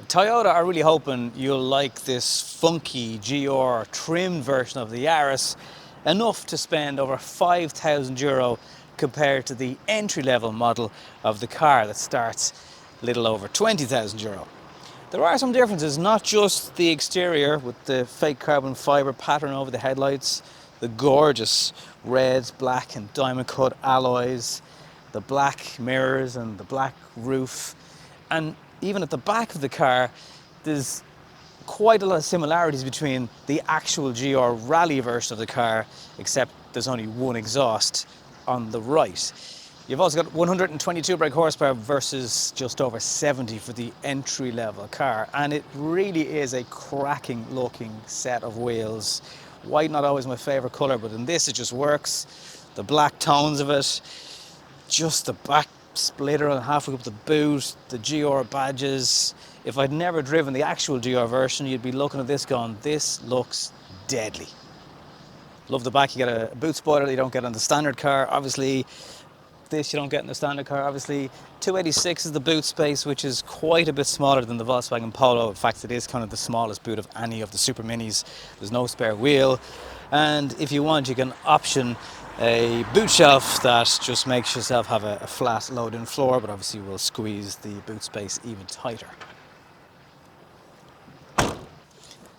Toyota are really hoping you'll like this funky GR trimmed version of the Yaris enough to spend over €5,000 compared to the entry-level model of the car that starts a little over €20,000. There are some differences, not just the exterior with the fake carbon fibre pattern over the headlights, the gorgeous red, black and diamond cut alloys, the black mirrors and the black roof, and even at the back of the car there's quite a lot of similarities between the actual GR rally version of the car, except there's only one exhaust on the right. You've also got 122 brake horsepower versus just over 70 for the entry-level car, and it really is a cracking looking set of wheels. White not always my favourite colour, but in this it just works. The black tones of it, just the back splitter and halfway up the boot, the GR badges. If I'd never driven the actual GR version, you'd be looking at this going, this looks deadly. Love the back, you get a boot spoiler that you don't get on the standard car. Obviously, this you don't get in the standard car. Obviously, 286 is the boot space, which is quite a bit smaller than the Volkswagen Polo. In fact, it is kind of the smallest boot of any of the super minis. There's no spare wheel. And if you want, you can option a boot shelf that just makes yourself have a flat load-in floor, but obviously will squeeze the boot space even tighter.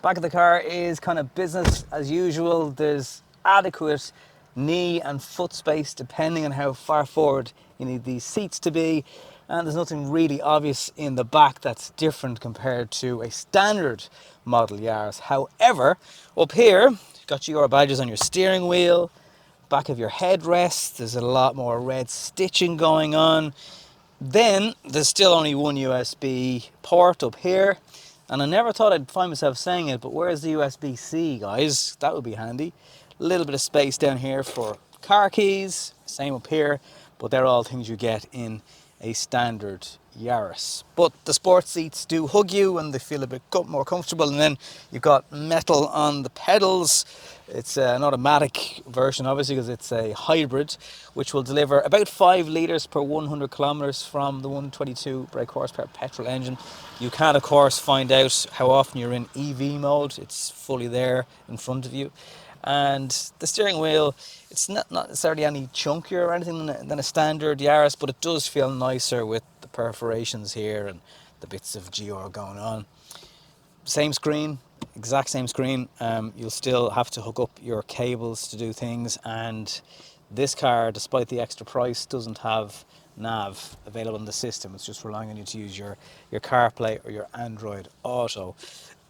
Back of the car is kind of business as usual. There's adequate knee and foot space depending on how far forward you need these seats to be, and there's nothing really obvious in the back that's different compared to a standard model Yaris. However, up here you've got GR badges on your steering wheel, back of your headrest, there's a lot more red stitching going on. Then there's still only one USB port up here, and I never thought I'd find myself saying it, but where's the USB-C, guys? That would be handy. A little bit of space down here for car keys, same up here, but they're all things you get in a standard Yaris. But the sports seats do hug you and they feel a bit more comfortable, and then you've got metal on the pedals. It's an automatic version, obviously, because it's a hybrid, which will deliver about 5 litres per 100 kilometres from the 122 brake horsepower petrol engine. You can, of course, find out how often you're in EV mode. It's fully there in front of you. And the steering wheel, it's not necessarily any chunkier or anything than a standard Yaris, but it does feel nicer with the perforations here and the bits of GR going on. Same screen, exact same screen. You'll still have to hook up your cables to do things, and this car, despite the extra price, doesn't have nav available in the system. It's just relying on you to use your CarPlay or your Android Auto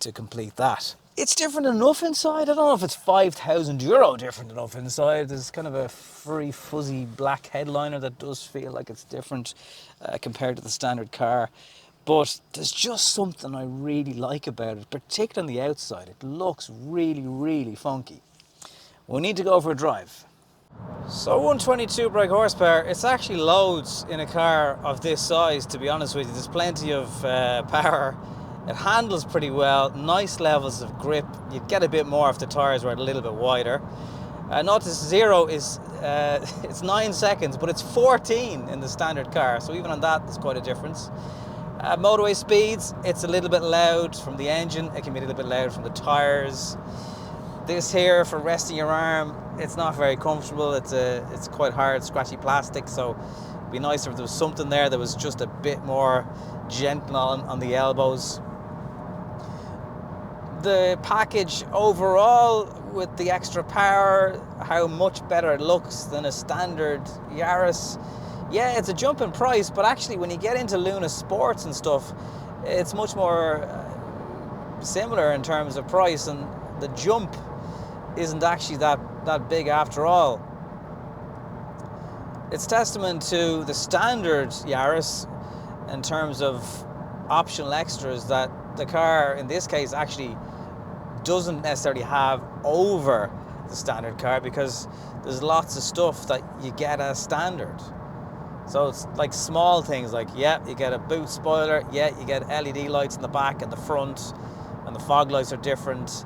to complete that. It's different enough inside. I don't know if it's €5,000 different enough inside. There's kind of a furry, fuzzy black headliner that does feel like it's different compared to the standard car. But there's just something I really like about it, particularly on the outside. It looks really, really funky. We need to go for a drive. So 122 brake horsepower, it's actually loads in a car of this size, to be honest with you. There's plenty of power. It handles pretty well, nice levels of grip. You'd get a bit more if the tyres were a little bit wider. 0 to 0 is it's 9 seconds, but it's 14 in the standard car. So even on that, there's quite a difference. Motorway speeds, it's a little bit loud from the engine. It can be a little bit loud from the tyres. This here for resting your arm, it's not very comfortable. It's quite hard, scratchy plastic. So it'd be nicer if there was something there that was just a bit more gentle on the elbows. The package overall, with the extra power, how much better it looks than a standard Yaris. Yeah, it's a jump in price, but actually when you get into Luna Sports and stuff, it's much more similar in terms of price, and the jump isn't actually that big after all. It's testament to the standard Yaris in terms of optional extras that the car in this case actually doesn't necessarily have over the standard car, because there's lots of stuff that you get as standard. So it's like small things like, yeah, you get a boot spoiler, yeah, you get LED lights in the back and the front, and the fog lights are different.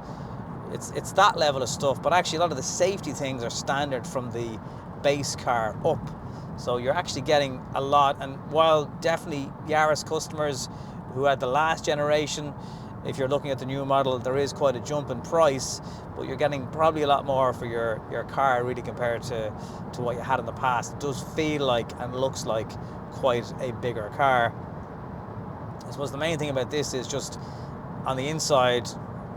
It's that level of stuff, but actually a lot of the safety things are standard from the base car up. So you're actually getting a lot, and while definitely Yaris customers who had the last generation. If you're looking at the new model, there is quite a jump in price, but you're getting probably a lot more for your car really compared to what you had in the past. It does feel like and looks like quite a bigger car. I suppose the main thing about this is just on the inside,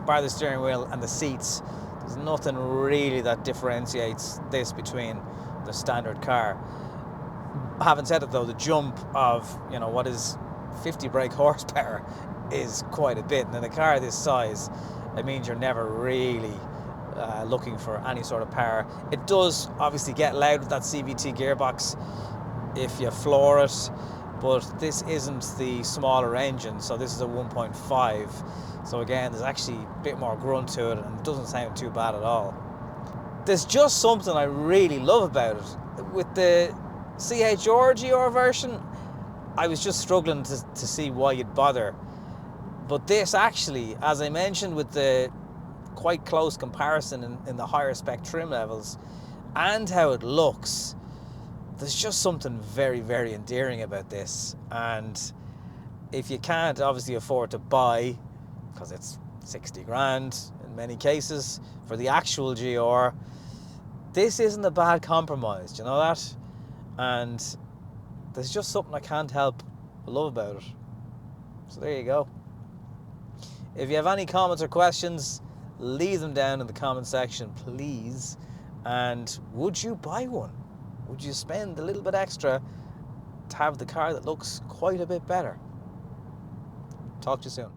bar the steering wheel and the seats, there's nothing really that differentiates this between the standard car. Having said it though, the jump of, what is 50 brake horsepower is quite a bit, and in a car this size, it means you're never really looking for any sort of power. It does obviously get loud with that CVT gearbox if you floor it, but this isn't the smaller engine, so this is a 1.5. So again, there's actually a bit more grunt to it, and it doesn't sound too bad at all. There's just something I really love about it. With the CHR GR version, I was just struggling to see why you'd bother. But this actually, as I mentioned, with the quite close comparison in the higher spec trim levels and how it looks, there's just something very, very endearing about this. And if you can't obviously afford to buy, because it's 60 grand in many cases for the actual GR, this isn't a bad compromise, do you know that? And there's just something I can't help but love about it. So there you go. If you have any comments or questions, leave them down in the comment section, please. And would you buy one? Would you spend a little bit extra to have the car that looks quite a bit better? Talk to you soon.